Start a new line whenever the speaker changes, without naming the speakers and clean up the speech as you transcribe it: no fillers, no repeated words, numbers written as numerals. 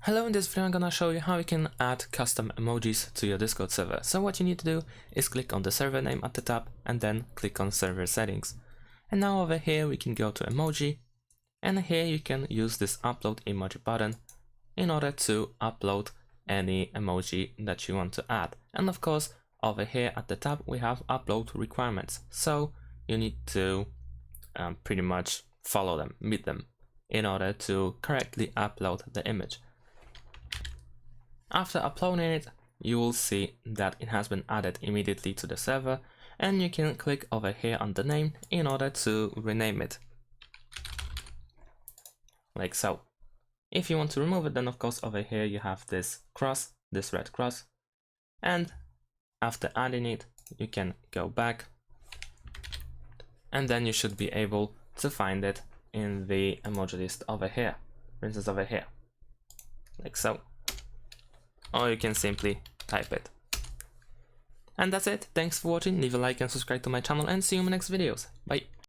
Hello, in this video I'm gonna show you how you can add custom emojis to your Discord server. So what you need to do is click on the server name at the top and then click on server settings. And now over here we can go to emoji, and here you can use this upload emoji button in order to upload any emoji that you want to add. And of course over here at the top we have upload requirements, so you need to pretty much follow them, meet them in order to correctly upload the image. After uploading it, you will see that it has been added immediately to the server, and you can click over here on the name in order to rename it, like so. If you want to remove it, then of course over here you have this cross, this red cross, and after adding it you can go back, and then you should be able to find it in the emoji list over here, for instance over here, like so. Or you can simply type it. And that's it. Thanks for watching. Leave a like and subscribe to my channel, and see you in my next videos. Bye.